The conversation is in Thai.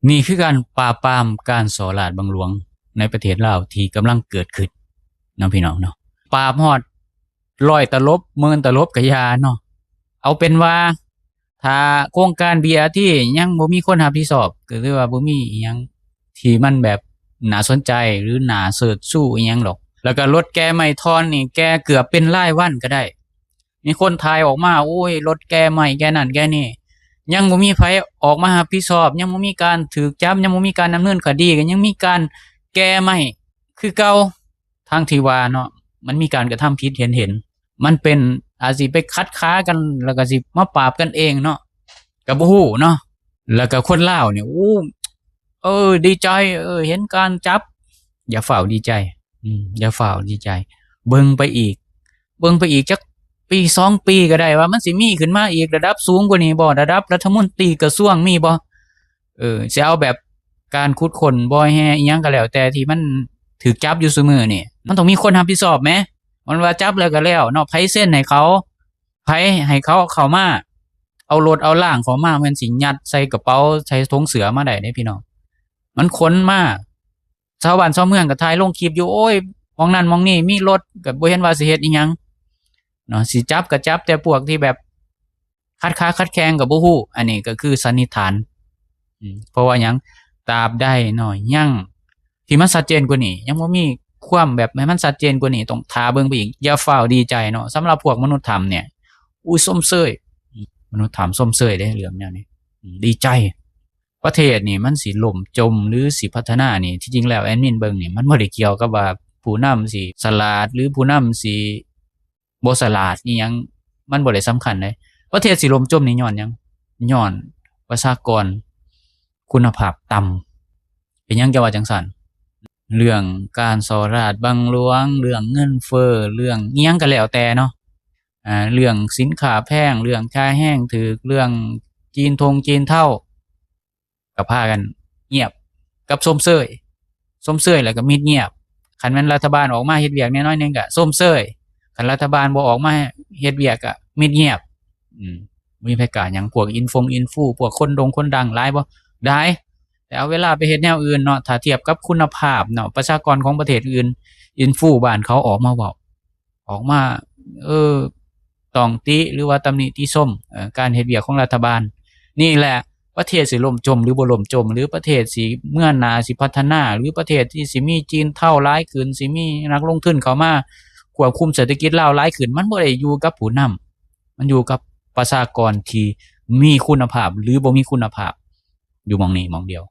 นี่คือการปราบปรามการส่อราษฎร์บังหลวงในประเทศลาวที่กำลังเกิดขึ้นน้องพี่น้องเนาะปราบฮอดร้อยตลบหมื่นตลบกะยาเนาะเอาเป็นว่าถ้าโครงการ BRT ยังบ่มีคนรับผิดชอบก็คือว่าบ่มีอิหยังที่มันแบบน่าสนใจหรือน่าเสิร์ชสู้อิหยังหรอกแล้วก็รถแกไม่ทอนนี่แกเกือบเป็นรายวันก็ได้มีคนทายออกมาโอ้ยรถแกใหม่แกนั่นแกนี่ยังบ่มีไผออกมารับผิดชอบยังบ่มีการถูกจับยังบ่มีการดำเนินคดีก็ยังมีการแก้ใหม่คือเก่าทางที่ว่าเนาะมันมีการกระทำผิดเห็นมันเป็นอาจสิไปคัดค้ากันแล้วก็สิมาปราบกันเองเนาะก็บ่ฮู้เนาะแล้วก็คนลาวเนี่ยดีใจเห็นการจับอย่าฝ่าวดีใจอย่าฝ่าวดีใจเบิ่งไปอีกจักปี2ปีก็ได้ว่ามันสิมีขึ้นมาอีกระดับสูงกว่านี้บ่ระดับรัฐมนตรีกระทรวงมีบ่สิเอาแบบการขุดค้นบ่แฮอิหยังก็แล้วแต่ที่มันถูกจับอยู่ซุมื้อนี่มันต้องมีคนรับผิดชอบแหมมันว่าจับแล้วก็แล้วเนาะไผเซ็นให้เขาไผให้เขาเข้ามาเอารถเอาล่างเขามามันสิยัดใส่กระเป๋าใส่ถุงเสือมาได้เด้พี่น้องมันขนมาชาวบ้านชาวเมืองก็ถ่ายลงคลิปอยู่โอ้ยมองนั่นมองนี่มีรถก็บ่เห็นว่าสิเฮ็ดอิหยังเนาะสิจับก็จับแต่พวกที่แบบคัดแคงก็บ่ฮู้อันนี้ก็คือสันนิษฐานเพราะว่าหยังตราบใดเนาะยังที่มันชัดเจนกว่านี้ยังบ่มีความแบบให้มันชัดเจนกว่านี้ต้องท่าเบิ่งไปอีกอย่าฟ้าวดีใจเนาะสำหรับพวกมนุษย์ธรรมเนี่ยอุ้ยส้มเซ้ยมนุษย์ธรรมส้มเซ้ยเด้เรื่องแนวนี้ดีใจประเทศนี่มันสิล่มจมหรือสิพัฒนานี่ที่จริงแล้วแอดมินเบิ่งนี่มันบ่ได้เกี่ยวกับว่าผู้นำสิฉลาดหรือผู้นำสิบ่ฉลาดอีหยังมันบ่ได้สำคัญเลยประเทศสิล่มจมนี่ย้อนหยังย้อนประชากรคุณภาพต่ำเป็นหยังจะว่าจังซั่นเรื่องการส่อราษฎร์บังหลวงเรื่องเงินเฟ้อเรื่องอิหยังก็แล้วแต่เนาะเรื่องสินค้าแพงเรื่องค่าแห้งถูกเรื่องจีนเฒ่าก็พากันเงียบกับส้มเซ้ยแล้วก็มิดเงียบคันแม่นรัฐบาลออกมาเฮ็ดเวียกน้อยๆนึงก็ส้มเซ้ยคันรัฐบาลบ่ออกมาเฮ็ดเวียกก็มิดเงียบมีไผกล้าหยังพวกอินฟูพวกคนดังหลายบ่ได้แต่เอาเวลาไปเฮ็ดแนวอื่นเนาะถ้าเทียบกับคุณภาพเนาะประชากรของประเทศอื่นอินฟูบ้านเขาออกมาเว้าออกมาต้องติหรือว่าตำหนิติชมการเฮ็ดเวียกของรัฐบาลนี่แหละประเทศสิล่มจมหรือบ่ล่มจมหรือประเทศสิเมื่อหน้าสิพัฒนาหรือประเทศที่สิมีจีนเฒ่าหลายขึ้นสิมีนักลงทุนเข้ามาควบคุมเศรษฐกิจลาวหลายขึ้นมันบ่ได้อยู่กับผู้นำมันอยู่กับประชากรที่มีคุณภาพหรือบ่มีคุณภาพอยู่หม้องนี้หม้องเดียว